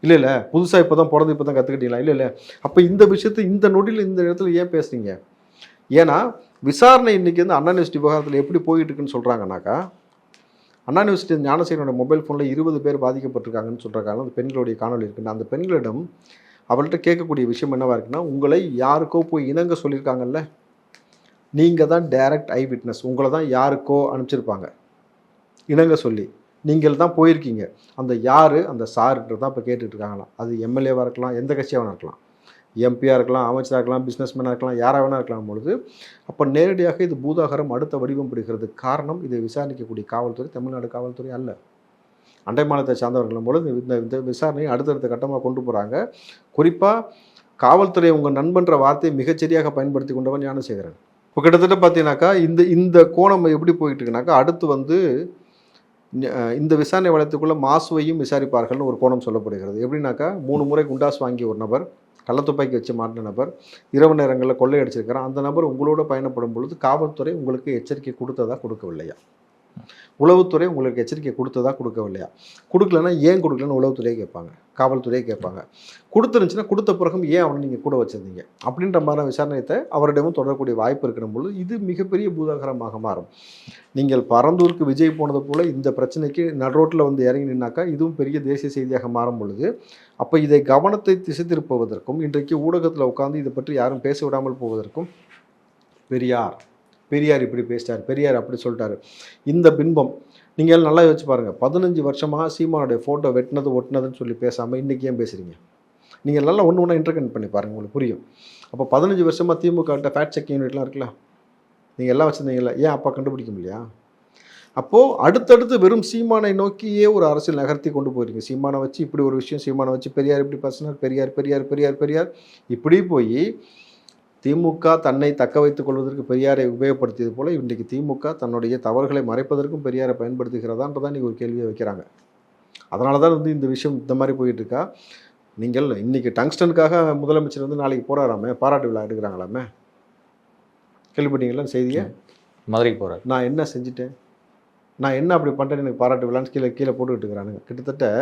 இல்லை புதுசாக இப்போ தான் பிறந்து இப்போ தான் கற்றுக்கிட்டீங்களா? இல்லை. அப்போ இந்த விஷயத்தை இந்த நொடியில் இந்த இடத்துல ஏன் பேசுறீங்க? ஏன்னா விசாரணை இன்றைக்கி வந்து அண்ணா யூனிவர்சிட்டி விவகாரத்தில் எப்படி போயிட்டு இருக்குன்னு சொல்கிறாங்கனாக்கா அண்ணா யூனிவர்சிட்டி ஞானசேகரனோட மொபைல் ஃபோனில் 20 பேர் பாதிக்கப்பட்டிருக்காங்கன்னு சொல்கிறாங்க. அந்த பெண்களுடைய காணொலி இருக்குன்னு அந்த பெண்களிடம் அவள்கிட்ட கேட்கக்கூடிய விஷயம் என்னவா இருக்குன்னா, உங்களை யாருக்கோ போய் இணங்க சொல்லியிருக்காங்கல்ல, நீங்கள் தான் டைரக்ட் ஐ விட்னஸ். உங்களை தான் யாருக்கோ அனுப்பிச்சிருப்பாங்க இணங்க சொல்லி, நீங்கள் தான் போயிருக்கீங்க. அந்த யார் அந்த சாருன்றது தான் இப்போ கேட்டுட்டு இருக்காங்களாம். அது எம்எல்ஏவாக இருக்கலாம், எந்த கட்சியாக வேணா இருக்கலாம், எம்பியாக இருக்கலாம், அமைச்சராக இருக்கலாம், பிஸ்னஸ்மேனாக இருக்கலாம், யாராக வேணா இருக்கலாம் பொழுது அப்போ நேரடியாக இது பூதாகரம் அடுத்த வடிவம் பிடிக்கிறது. காரணம் இதை விசாரிக்கக்கூடிய காவல்துறை தமிழ்நாடு காவல்துறை அல்ல, அண்டை மாநிலத்தை சார்ந்தவர்களும் பொழுது இந்த விசாரணையை அடுத்தடுத்த கட்டமாக கொண்டு போகிறாங்க. குறிப்பாக காவல்துறை உங்கள் நண்பன்ற வார்த்தையை மிகச்சரியாக பயன்படுத்தி கொண்டவன் ஞானசேகரன். இப்போ கிட்டத்தட்ட பார்த்தீங்கன்னாக்கா இந்த கோணம் எப்படி போயிட்டு இருக்குனாக்கா அடுத்து வந்து இந்த விசாரணை வளையத்துக்குள்ளே மாசுவையும் விசாரிப்பார்கள்னு ஒரு கோணம் சொல்லப்படுகிறது. எப்படின்னாக்கா 3 முறை குண்டாஸ் வாங்கிய ஒரு நபர், கள்ளத்துப்பாக்கி வச்சு மாட்டின நபர், இரவு நேரங்களில் கொள்ளையடிச்சிருக்கிறான். அந்த நபர் உங்களோட பயணப்படும் பொழுது காவல்துறை உங்களுக்கு எச்சரிக்கை கொடுத்ததா கொடுக்கவில்லையா? உளவுத்துறை உங்களுக்கு எச்சரிக்கை கொடுத்ததா கொடுக்கவில்லையா, கொடுக்கலன்னா ஏன் கொடுக்கலன்னு உளவுத்துறையை கேட்பாங்க, காவல்துறையை கேட்பாங்க. கொடுத்துருந்துச்சுன்னா கொடுத்த பிறகும் ஏன் அவனை நீங்கள் கூட வச்சுருந்தீங்க அப்படின்ற மாதிரியான விசாரணையத்தை அவரிடமும் தொடரக்கூடிய வாய்ப்பு இருக்கிற பொழுது இது மிகப்பெரிய பூதாகரமாக மாறும். நீங்கள் பரந்தூருக்கு விஜய் போனது போல் இந்த பிரச்சனைக்கு நடுரோட்டில் வந்து இறங்கி நின்னாக்கா இதுவும் பெரிய தேசிய செய்தியாக மாறும் பொழுது அப்போ இதை கவனத்தை திசை திருப்புவதற்கும் இன்றைக்கு ஊடகத்தில் உட்காந்து இதை பற்றி யாரும் பேச விடாமல் போவதற்கும் பெரியார் இப்படி பேசிட்டார், பெரியார் அப்படி சொல்லிட்டாரு, இந்த பின்பம் நீங்கள் நல்லா யோசிச்சு பாருங்கள். 15 வருஷமாக சீமானுடைய ஃபோட்டோ வெட்டினது ஒட்டினதுன்னு சொல்லி பேசாமல் இன்றைக்கி ஏன் பேசுகிறீங்க? நீங்கள் நல்லா ஒன்று ஒன்றா இன்டர்கனெக்ட் பண்ணி பாருங்கள், உங்களுக்கு புரியும். அப்போ 15 வருஷமாக திமுகட்ட ஃபேக்ட் செக் யூனிட்லாம் இருக்குல்ல, நீங்கள் எல்லாம் வச்சுருந்தீங்களா, ஏன் அப்பா கண்டுபிடிக்க முடியா? அப்போது அடுத்தடுத்து வெறும் சீமானை நோக்கியே ஒரு அரசியல் நகர்த்தி கொண்டு போயிருங்க. சீமானை வச்சு இப்படி ஒரு விஷயம், சீமானை வச்சு பெரியார் இப்படி பேசினார், பெரியார் இப்படி போய் திமுக தன்னை தக்க வைத்துக் கொள்வதற்கு பெரியாரை உபயோகப்படுத்தியது போல இன்றைக்கு திமுக தன்னுடைய தவறுகளை மறைப்பதற்கும் பெரியாரை பயன்படுத்துகிறதான்றதான் இன்றைக்கி ஒரு கேள்வியை வைக்கிறாங்க. அதனால தான் வந்து இந்த விஷயம் இந்த மாதிரி போயிட்டு இருக்கா. நீங்கள் இன்றைக்கி டங்ஸ்டனுக்காக முதலமைச்சர் வந்து நாளைக்கு போகிறாராமே, பாராட்டு விழா எடுக்கிறாங்களாமே, கேள்விப்பட்டீங்களா செய்தியை? மதுரைக்கு போகிறார். நான் என்ன செஞ்சுட்டேன், நான் என்ன அப்படி பண்ணுறேன்னு எனக்கு பாராட்டு விழான்னு கீழே போட்டுக்கிட்டு இருக்கிறானுங்க. கிட்டத்தட்ட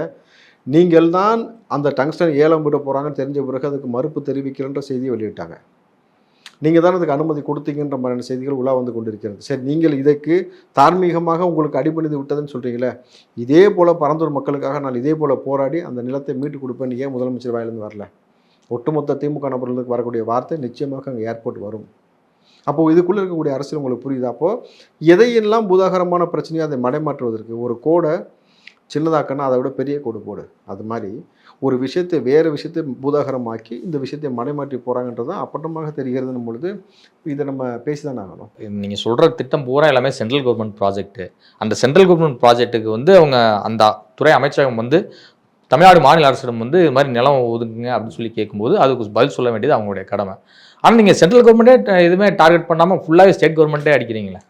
நீங்கள் தான் அந்த டங்ஸ்டன் ஏலம் விட போகிறாங்கன்னு தெரிஞ்ச பிறகு அதுக்கு மறுப்பு தெரிவிக்கிறன்ற செய்தியை வெளியிட்டாங்க. நீங்கள் தான் அதுக்கு அனுமதி கொடுத்தீங்கன்ற மாதிரியான செய்திகள் உலா வந்து கொண்டிருக்கிறது. சரி, நீங்கள் இதற்கு தார்மீகமாக உங்களுக்கு அடிபணிந்து விட்டதுன்னு சொல்கிறீங்களே, இதே போல் பரந்தூர் மக்களுக்காக நான் இதே போல் போராடி அந்த நிலத்தை மீட்டு கொடுப்பேன் ஏன் முதலமைச்சர் வாயிலிருந்து வரல? ஒட்டுமொத்த திமுக நபர்களுக்கு வரக்கூடிய வார்த்தை நிச்சயமாக அங்கே ஏர்போர்ட் வரும். அப்போது இதுக்குள்ளே இருக்கக்கூடிய அரசியல் உங்களுக்கு புரியுது. அப்போது எதையெல்லாம் பூதாகரமான பிரச்சனையோ அதை மடைமாற்றுவதற்கு ஒரு கோடை சின்னதாக்கன்னா அதை விட பெரிய கோடு போடு, அது மாதிரி ஒரு விஷயத்தை வேறு விஷயத்தை பூதாகரமாக்கி இந்த விஷயத்தை மடைமாற்றி போகிறாங்கன்றது அப்பட்டமாக தெரிகிறதுன்னு பொழுது இதை நம்ம பேசி தான் ஆகணும். நீங்கள் சொல்கிற திட்டம் பூரா எல்லாமே சென்ட்ரல் கவர்மெண்ட் ப்ராஜெக்ட்டு. அந்த சென்ட்ரல் கவர்மெண்ட் ப்ராஜெக்ட்டுக்கு வந்து அவங்க அந்த துறை அமைச்சகம் வந்து தமிழ்நாடு மாநில அரசிடம் வந்து இது மாதிரி நிலம் ஒதுக்குங்க அப்படின்னு சொல்லி கேட்கும்போது அதுக்கு பதில் சொல்ல வேண்டியது அவங்களுடைய கடமை. ஆனால் நீங்கள் சென்ட்ரல் கவர்மெண்ட்டே எதுவுமே டார்கெட் பண்ணாமல் ஃபுல்லாகவே ஸ்டேட் கவர்மெண்ட்டே அடிக்கிறீங்களே,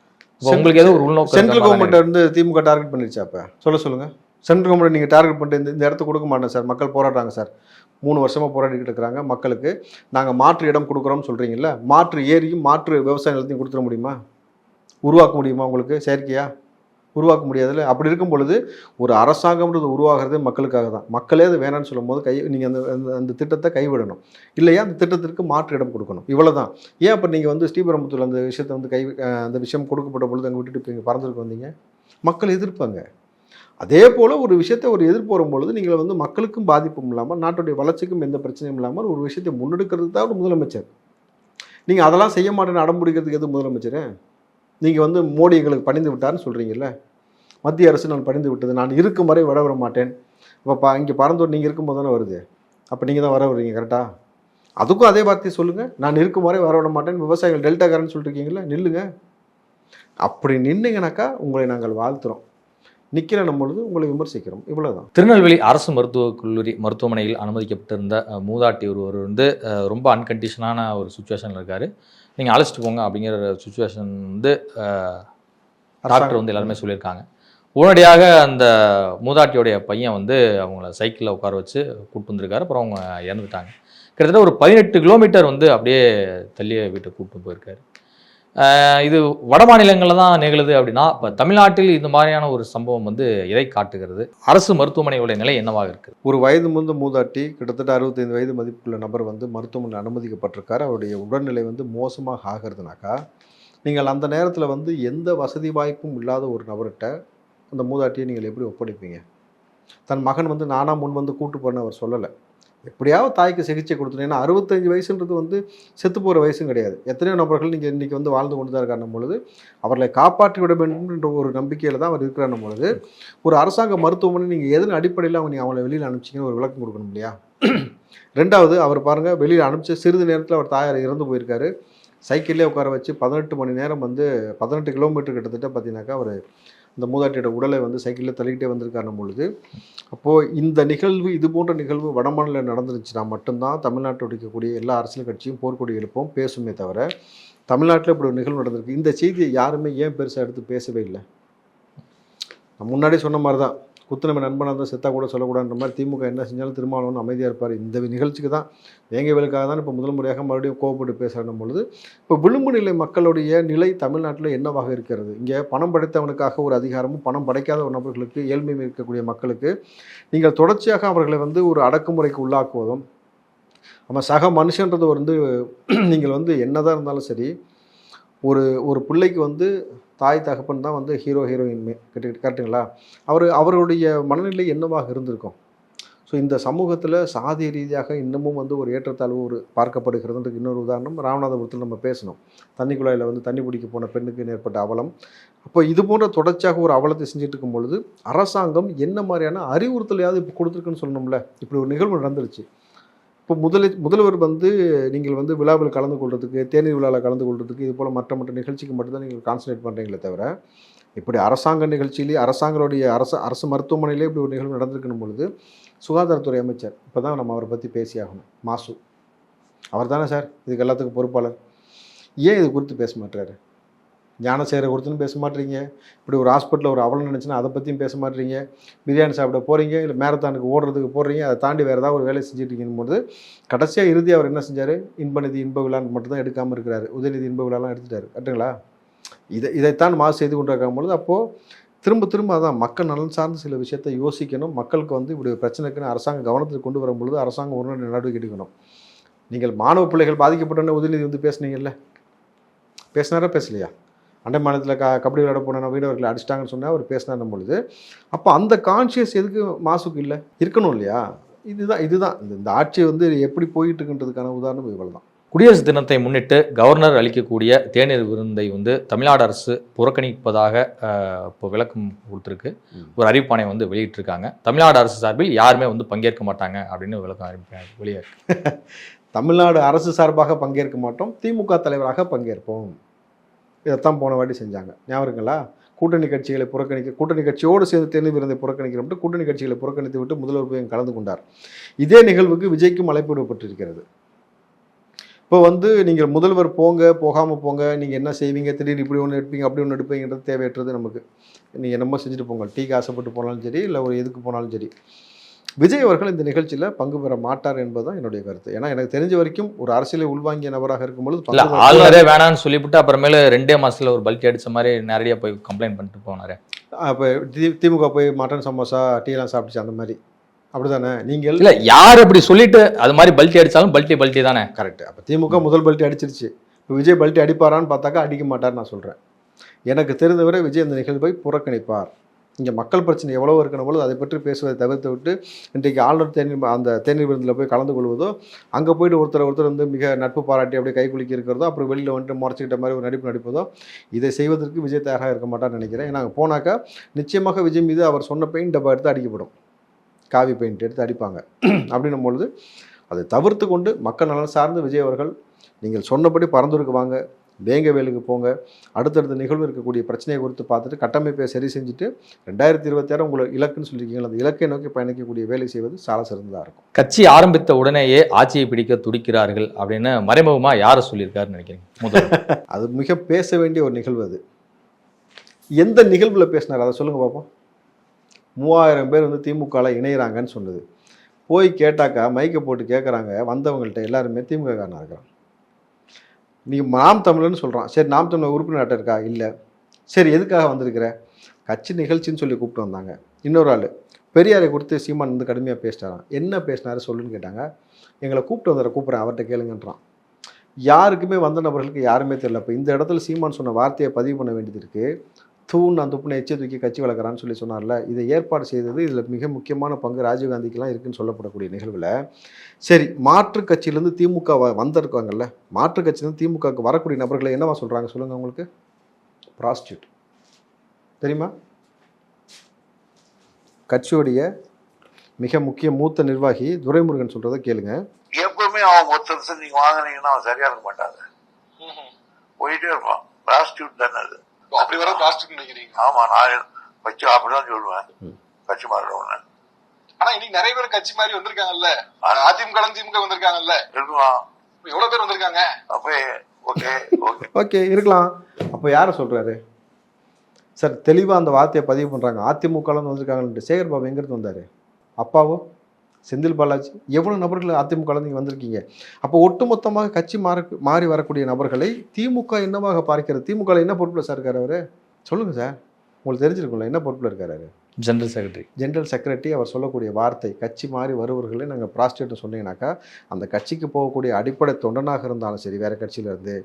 உங்களுக்கு ஏதோ ஒரு உள்நோக்கம். சென்ட்ரல் கவர்மெண்ட்டை வந்து திமுக டார்கெட் பண்ணிருச்சா? அப்போ சொல்லுங்கள், சென்ட்ரல் கவர்மெண்ட் நீங்கள் டார்கெட் பண்ணிட்டு இந்த இடத்த கொடுக்க மாட்டேன் சார், மக்கள் போராடுறாங்க சார், 3 வருஷமாக போராடிக்கிட்டு இருக்கிறாங்க, மக்களுக்கு நாங்கள் மாற்று இடம் கொடுக்குறோம்னு சொல்கிறீங்களா, மாற்று ஏரியும் மாற்று விவசாய நிலத்தையும் கொடுத்துட முடியுமா? உருவாக்க முடியுமா? உங்களுக்கு செயற்கையா உருவாக்க முடியாதுல்ல. அப்படி இருக்கும் பொழுது ஒரு அரசாங்கம்ன்றது உருவாகிறது மக்களுக்காக தான். மக்களே அது வேணான்னு சொல்லும் போது நீங்கள் அந்த திட்டத்தை கைவிடணும், இல்லையா அந்த திட்டத்திற்கு மாற்று இடம் கொடுக்கணும், இவ்வளோ தான். ஏன் அப்போ நீங்கள் வந்து ஸ்ரீபெரும்புத்தூர் அந்த விஷயத்தை வந்து அந்த விஷயம் கொடுக்கப்பட்ட பொழுது அங்கே விட்டுட்டு இப்போ இங்கே பறந்துருக்கு வந்தீங்க? மக்கள் எதிர்ப்பாங்க. அதே போல் ஒரு விஷயத்தை ஒரு எதிர்ப்பு வரும்பொழுது நீங்கள் வந்து மக்களுக்கும் பாதிப்பும் இல்லாமல் நாட்டுடைய வளர்ச்சிக்கும் எந்த பிரச்சனையும் இல்லாமல் ஒரு விஷயத்தை முன்னெடுக்கிறதுக்கு தான் ஒரு முதலமைச்சர். நீங்கள் அதெல்லாம் செய்ய மாட்டேன்னு அடம்பிடிக்கிறதுக்கு எது முதலமைச்சர்? நீங்கள் வந்து மோடி எங்களுக்கு பணிந்து விட்டார்னு சொல்கிறீங்கல்ல, மத்திய அரசு நான் பணிந்து விட்டது, நான் இருக்கும் வரை வர மாட்டேன். இப்போ இங்கே பறந்தோர் நீங்கள் இருக்கும்போது தானே வருது, அப்போ நீங்கள் தான் வர வருவீங்க கரெக்டாக? அதுக்கும் அதே வார்த்தையை சொல்லுங்கள், நான் இருக்கும் வரை வர விட மாட்டேன். விவசாயிகள் டெல்டாக்காரன்னு சொல்லிருக்கீங்களா, நில்லுங்க. அப்படி நின்னீங்கனாக்கா உங்களை நாங்கள் வாழ்த்துறோம், நிற்கிற பொழுது உங்களை விமர்சிக்கிறோம், இவ்வளோதான். திருநெல்வேலி அரசு மருத்துவக் கல்லூரி மருத்துவமனையில் அனுமதிக்கப்பட்டிருந்த மூதாட்டி ஒருவர் வந்து ரொம்ப அன்கண்டிஷனான ஒரு சுச்சுவேஷனில் இருக்கார். நீங்கள் அழைச்சிட்டு போங்க அப்படிங்கிற சுச்சுவேஷன் வந்து டாக்டர் வந்து எல்லாருமே சொல்லியிருக்காங்க. உடனடியாக அந்த மூதாட்டியோடைய பையன் வந்து அவங்கள சைக்கிளில் உட்கார வச்சு கூப்பிட்டு வந்திருக்காரு. அப்புறம் அவங்க இறந்துட்டாங்க. கிட்டத்தட்ட ஒரு 18 கிலோமீட்டர் வந்து அப்படியே தள்ளிய வீட்டை கூப்பிட்டு போயிருக்காரு. இது வட மாநிலங்களில் தான் நிகழுது அப்படின்னா, இப்போ தமிழ்நாட்டில் இந்த மாதிரியான ஒரு சம்பவம் வந்து எதை காட்டுகிறது? அரசு மருத்துவமனையோட நிலை என்னவாக இருக்குது? ஒரு வயது முந்த மூதாட்டி, கிட்டத்தட்ட 65 வயது மதிப்புள்ள நபர் வந்து மருத்துவமனையில் அனுமதிக்கப்பட்டிருக்காரு. அவருடைய உடல்நிலை வந்து மோசமாக ஆகிறதுனாக்கா, நீங்கள் அந்த நேரத்தில் வந்து எந்த வசதி வாய்ப்பும் இல்லாத ஒரு நபர்கிட்ட அந்த மூதாட்டியை நீங்கள் எப்படி ஒப்படைப்பீங்க? தன் மகன் வந்து நானாக முன் வந்து கூட்டு போன அவர் சொல்லலை, எப்படியாவது தாய்க்கு சிகிச்சை கொடுத்துருங்க. ஏன்னா 65 வயசுன்றது வந்து செத்து போகிற வயசும் கிடையாது. எத்தனையோ நபர்கள் நீங்கள் இன்றைக்கி வந்து வாழ்ந்து கொண்டு தான் இருக்காருன்னும் பொழுது அவர்களை காப்பாற்றி விட வேண்டும் என்ற ஒரு நம்பிக்கையில் தான் அவர் இருக்கிறாருன்னும் பொழுது ஒரு அரசாங்க மருத்துவமனை நீங்கள் எதன் அடிப்படையில் அவங்களை வெளியில் அனுப்பிச்சிங்கன்னு ஒரு விளக்கம் கொடுக்கணும் இல்லையா? ரெண்டாவது, அவர் பாருங்கள், வெளியில் அனுப்பிச்ச சிறிது நேரத்தில் அவர் தாயார் இறந்து போயிருக்காரு. சைக்கிள்லேயே உட்கார வச்சு 18 மணி நேரம் வந்து 18 கிலோமீட்டர் கிட்டத்தட்ட பார்த்தீங்கன்னாக்கா அவர் இந்த மூதாட்டியோட உடலை வந்து சைக்கிளில் தள்ளிக்கிட்டே வந்திருக்காருன்னும் பொழுது, அப்போது இந்த நிகழ்வு, இது போன்ற நிகழ்வு வடமாநிலம் நடந்துருச்சுன்னா மட்டும்தான் தமிழ்நாட்டில் இருக்கக்கூடிய எல்லா அரசியல் கட்சியும் போர்க்கொடி எழுப்போம், பேசுமே தவிர தமிழ்நாட்டில் இப்படி ஒரு நிகழ்வு நடந்திருக்கு. இந்த செய்தியை யாருமே ஏன் பெருசாக எடுத்து பேசவே இல்லை? நான் முன்னாடி சொன்ன மாதிரி தான், குத்துனமை நண்பனாக இருந்தால் செத்தா கூட சொல்லக்கூடாதுன்ற மாதிரி திமுக என்ன செஞ்சாலும் திருமாவளவன் அமைதியாக இருப்பார். இந்த நிகழ்ச்சிக்கு தான் வேங்கவேலுக்காக தான் இப்போ முதல் முறையாக மறுபடியும் கோவப்பட்டு பேசுகிற பொழுது இப்போ விளிம்பு நிலை மக்களுடைய நிலை தமிழ்நாட்டில் என்னவாக இருக்கிறது? இங்கே பணம் படைத்தவனுக்காக ஒரு அதிகாரமும் பணம் படைக்காத ஒரு நபர்களுக்கு ஏழ்மையும் இருக்கக்கூடிய மக்களுக்கு நீங்கள் தொடர்ச்சியாக அவர்களை வந்து ஒரு அடக்குமுறைக்கு உள்ளாக்குவதும் நம்ம சக மனுஷன்றது வந்து நீங்கள் வந்து என்னதான் இருந்தாலும் சரி ஒரு பிள்ளைக்கு வந்து தாய் தகப்பன் தான் வந்து ஹீரோ ஹீரோயின் கரெக்டுங்களா? அவருடைய மனநிலை என்னவாக இருந்திருக்கும்? ஸோ இந்த சமூகத்தில் சாதிய ரீதியாக இன்னமும் வந்து ஒரு ஏற்றத்தாழ்வு ஒரு பார்க்கப்படுகிறதுன்றதுக்கு இன்னொரு உதாரணம் ராமநாதபுரத்தில் நம்ம பேசணும். தண்ணி குழாயில் வந்து தண்ணி பிடிக்க போன பெண்ணுக்கு ஏற்பட்ட அவலம். அப்போ இது போன்ற தொடர்ச்சியாக ஒரு அவலத்தை செஞ்சுட்டு இருக்கும் பொழுது அரசாங்கம் என்ன மாதிரியான அறிவுறுத்தலையாவது இப்போ கொடுத்துருக்குன்னு சொல்லணும்ல. இப்படி ஒரு நிகழ்வு நடந்துருச்சு. இப்போ முதல்வர் வந்து நீங்கள் வந்து விழாவில் கலந்து கொள்றதுக்கு, தேநீர் விழாவில் கலந்து கொள்றதுக்கு, இது போல் மற்ற நிகழ்ச்சிக்கு மட்டும்தான் நீங்கள் கான்சன்ட்ரேட் பண்ணுறீங்களே தவிர இப்படி அரசாங்க நிகழ்ச்சியிலேயே அரசாங்களுடைய அரசு மருத்துவமனையிலே இப்படி ஒரு நிகழ்வு நடந்திருக்கணும் பொழுது சுகாதாரத்துறை அமைச்சர் இப்போ தான் நம்ம அவரை பற்றி பேசியாகணும். மாசு அவர் தானே சார் இதுக்கு எல்லாத்துக்கும் பொறுப்பாளர். ஏன் இது குறித்து பேச மாட்டாரு? ஞானசேகரை குறித்துன்னு பேச மாட்டீங்க. இப்படி ஒரு ஹாஸ்பிட்டலில் ஒரு அவலம் நினச்சுன்னா அதை பற்றியும் பேச மாட்டீங்க. பிரியாணி சாப்பிட போகிறீங்க, இல்லை மேரத்தானுக்கு ஓடுறதுக்கு போடுறீங்க, அதை தாண்டி வேறு ஏதாவது ஒரு வேலை செஞ்சுட்டு போது கடைசியாக இறுதி அவர் என்ன செஞ்சார்? இன்பநிதி இன்ப விழான்னு மட்டும்தான் எடுக்காமல் இருக்கிறாரு. உதயநிதி இன்ப விழாலாம் எடுத்துட்டாரு. கரெக்டுங்களா? இதைத்தான் மாசு செய்து கொண்டு இருக்கும் பொழுது அப்போது திரும்ப அதான் மக்கள் நலன் சார்ந்த சில விஷயத்தை யோசிக்கணும். மக்களுக்கு வந்து இப்படி பிரச்சனைக்குன்னு அரசாங்கம் கவனத்தில் கொண்டு வரும்பொழுது அரசாங்கம் ஒரு நடவடிக்கை எடுக்கணும். நீங்கள் மாணவ பிள்ளைகள் பாதிக்கப்பட்டோன்னு உதயநிதி வந்து பேசுனீங்கல்ல, பேசினாரா பேசலையா? அண்டை மாநிலத்தில் கபடி விளையாட போன வீரர்களை அடிச்சிட்டாங்கன்னு சொன்னால் அவர் பேசினார் பொழுது அப்போ அந்த கான்ஷியஸ் எதுக்கு மாசுக்கு இல்லை இருக்கணும் இல்லையா? இதுதான் இந்த ஆட்சி வந்து எப்படி போயிட்டு இருக்குன்றதுக்கான உதாரணம் இவ்வளவு தான். குடியரசு தினத்தை முன்னிட்டு கவர்னர் அளிக்கக்கூடிய தேநீர் விருந்தை வந்து தமிழ்நாடு அரசு புறக்கணிப்பதாக இப்போ விளக்கம் கொடுத்துருக்கு. ஒரு அறிவிப்பானை வந்து வெளியிட்டிருக்காங்க. தமிழ்நாடு அரசு சார்பில் யாருமே வந்து பங்கேற்க மாட்டாங்க அப்படின்னு விளக்கம் வெளியே தமிழ்நாடு அரசு சார்பாக பங்கேற்க மாட்டோம், திமுக தலைவராக பங்கேற்போம். இதைத்தான் போன வாட்டி செஞ்சாங்க. ஞாபகம் இருக்குங்களா? கூட்டணி கட்சிகளை கூட்டணி கட்சியோடு சேர்ந்து தேர்தல் விருந்தை புறக்கணிக்கிறோம். கூட்டணி கட்சிகளை புறக்கணித்து விட்டு முதல்வர் போய் கலந்து கொண்டார். இதே நிகழ்வுக்கு விஜய்க்கும் அழைப்பு விடப்பட்டிருக்கிறது. இப்போ வந்து நீங்கள் முதல்வர் போங்க, போகாமல் போங்க, நீங்கள் என்ன செய்வீங்க, திடீர்னு இப்படி ஒன்று எடுப்பீங்க அப்படி ஒன்று எடுப்பீங்கிறது தேவையற்றது நமக்கு. நீங்கள் என்னமோ செஞ்சுட்டு போங்க, டீக்கு ஆசைப்பட்டு போனாலும் சரி, இல்லை ஒரு எதுக்கு போனாலும் சரி. விஜய் அவர்கள் இந்த நிகழ்ச்சியில் பங்கு பெற மாட்டார் என்பதுதான் என்னுடைய கருத்து. ஏன்னா எனக்கு தெரிஞ்ச வரைக்கும் ஒரு அரசியலை உள்வாங்கிய நபராக இருக்கும்பொழுது ஆளுநரே வேணான்னு சொல்லிவிட்டு அப்புறமேல 2 மாசத்துல ஒரு பல்கி அடிச்ச மாதிரி நேரடியாக போய் கம்ப்ளைண்ட் பண்ணிட்டு போனாரு. அப்போ திமுக போய் மட்டன் சமோசா டீ எல்லாம் சாப்பிட்டுச்சு அந்த மாதிரி அப்படிதானே? நீங்கள் இல்லை யார் அப்படி சொல்லிட்டு அது மாதிரி பல்ட்டி அடித்தாலும் பல்ட்டி தானே. கரெக்ட். அப்போ திமுக முதல் பல்ட்டி அடிச்சிருச்சு. இப்போ விஜய் பல்ட்டி அடிப்பாரான்னு பார்த்தாக்கா அடிக்க மாட்டார் நான் சொல்கிறேன். எனக்கு தெரிந்தவரை விஜய் அந்த நிகழ்வை புறக்கணிப்பார். இங்கே மக்கள் பிரச்சனை எவ்வளோ இருக்கணும் போது அதை பற்றி பேசுவதை தவிர்த்து விட்டு இன்றைக்கு ஆளுநர் தேநீர் விருந்தில் போய் கலந்து கொள்வதோ, அங்கே போய்ட்டு ஒருத்தர் வந்து மிக நட்பு பாராட்டி அப்படியே கை குலுக்கி இருக்கிறதோ, அப்புறம் வெளியில் வந்துட்டு முறைச்சிக்கிட்ட மாதிரி ஒரு நடிப்பதோ, இதை செய்வதற்கு விஜய் தயாராக இருக்க மாட்டான்னு நினைக்கிறேன். ஏன்னா அங்கே போனாக்கா நிச்சயமாக விஜய் மீது அவர் சொன்ன பெயிண்ட் டப்பா எடுத்து அடிக்கப்படும், காவி பெயிண்ட் எடுத்து அடிப்பாங்க. அப்படின்னும் பொழுது அதை தவிர்த்து கொண்டு மக்கள் நலன் சார்ந்து விஜய் அவர்கள் நீங்கள் சொன்னபடி பரந்தூருக்கு வாங்க, வேங்கவேலுக்கு போங்க, அடுத்தடுத்த நிகழ்வு இருக்கக்கூடிய பிரச்சனையை குறித்து பார்த்துட்டு கட்டமைப்பை சரி செஞ்சுட்டு 2026 உங்களுக்கு இலக்குன்னு சொல்லியிருக்கீங்களா, அந்த இலக்கை நோக்கி பயணிக்கக்கூடிய வேலை செய்வது சால சிறந்ததாக இருக்கும். கட்சி ஆரம்பித்த உடனேயே ஆட்சியை பிடிக்க துடிக்கிறார்கள் அப்படின்னு மறைமுகமாக யாரை சொல்லியிருக்காருன்னு நினைக்கிறீங்க? அது மிக பேச வேண்டிய ஒரு நிகழ்வு. அது எந்த நிகழ்வில் பேசினார் அதை சொல்லுங்கள் பார்ப்போம். 3000 பேர் வந்து திமுகவில் இணையிறாங்கன்னு சொன்னது. போய் கேட்டாக்கா மைக்கை போட்டு கேட்குறாங்க, வந்தவங்கள்ட்ட எல்லாருமே திமுக காரனாக இருக்கிறான். நீ நாம் தமிழர்னு சொல்கிறான். சரி, நாம் தமிழர் உறுப்பினர் இருக்கா? இல்லை. சரி, எதுக்காக வந்திருக்கிற? கட்சி நிகழ்ச்சின்னு சொல்லி கூப்பிட்டு வந்தாங்க. இன்னொரு ஆள் பெரியாரை கொடுத்து சீமான் வந்து கடுமையாக பேசிட்டாரான். என்ன பேசினாரு சொல்லுன்னு கேட்டாங்க. எங்களை கூப்பிட்றேன், அவர்கிட்ட கேளுங்கன்றான். யாருக்குமே வந்த நபர்களுக்கு யாருமே தெரியல. இப்போ இந்த இடத்துல சீமான் சொன்ன வார்த்தையை பதிவு பண்ண வேண்டியது இருக்குது. தூண் அந்த துப்புனை எச்சை தூக்கி கட்சி வளர்க்குறான்னு சொல்லி சொன்னார்ல, இதை ஏற்பாடு செய்தது இதில் மிக முக்கியமான பங்கு ராஜீவ்காந்திக்கெலாம் இருக்குன்னு சொல்லப்படக்கூடிய நிகழ்வில். சரி, மாற்றுக் கட்சியிலேருந்து திமுக வந்திருக்காங்கல்ல, மாற்றுக் கட்சியிலேருந்து திமுகவுக்கு வரக்கூடிய நபர்களை என்னவா சொல்கிறாங்க சொல்லுங்கள். உங்களுக்கு ப்ராஸ்டியூட் தெரியுமா? கட்சியோடைய மிக முக்கிய மூத்த நிர்வாகி துரைமுருகன் சொல்கிறத கேளுங்க. எப்பவுமே அவன் ஒருத்தர் நீங்கள் வாங்கினீங்கன்னா அவன் சரியாக இருக்க மாட்டாங்க, போயிட்டே இருப்பான். ப்ராஸ்டியூட் தானே அது. அப்படி வர பிளாஸ்டிக் நினைக்கிறீங்க? ஆமா, நான் வச்சு அப்படிதான் சொல்லுவேன். கட்சி மாறுறவங்க. ஆனா இன்னைக்கு நிறைய பேர் கட்சி மாதிரி வந்திருக்காங்கல்ல, அதிமுக திமுக வந்திருக்காங்கல்ல, இருக்கலாம். எவ்வளவு பேர் வந்திருக்காங்க? அப்ப ஓகே ஓகே இருக்கலாம். அப்போ யாரை சொல்றாரு? சார் தெளிவாக அந்த வார்த்தையை பதிவு பண்ணுறாங்க. அதிமுகலேருந்து வந்திருக்காங்கன்ட்டு. சேகர் பாபு எங்கேருந்து வந்தார்? அப்பாவோ செந்தில் பாலாஜி, எவ்வளோ நபர்கள் அதிமுகலேருந்து நீங்கள் வந்திருக்கீங்க? அப்போ ஒட்டுமொத்தமாக கட்சி மாறி வரக்கூடிய நபர்களை திமுக என்னவாக பார்க்கிறது? திமுகவில் என்ன பொறுப்பில் சார் இருக்கார் அவர்? சொல்லுங்கள் சார், உங்களுக்கு தெரிஞ்சிருக்கும்ல என்ன பொறுப்பில் இருக்கார் அவர்? General secretary. அவர் சொல்லக்கூடிய வார்த்தை கட்சி மாறி வருவர்களை நாங்கள் ப்ராஸ்டியூட்னு சொன்னீங்கன்னாக்கா அந்த கட்சிக்கு போகக்கூடிய அடிப்படை தொண்டனாக இருந்தாலும் சரி, வேறு கட்சியிலேருந்து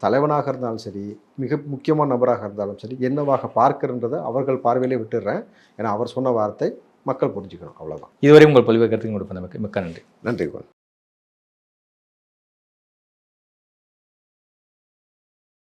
தலைவனாக இருந்தாலும் சரி, மிக முக்கியமான நபராக இருந்தாலும் சரி, என்னவாக பார்க்கிறன்றதை அவர்கள் பார்வையிலே விட்டுடுறேன். ஏன்னா அவர் சொன்ன வார்த்தை மக்கள் புரிஞ்சுக்கணும், அவ்வளோதான். இதுவரை உங்கள் பல்வேறு கருத்துக்கு கொடுப்பதற்கு மிக்க நன்றி. நன்றி.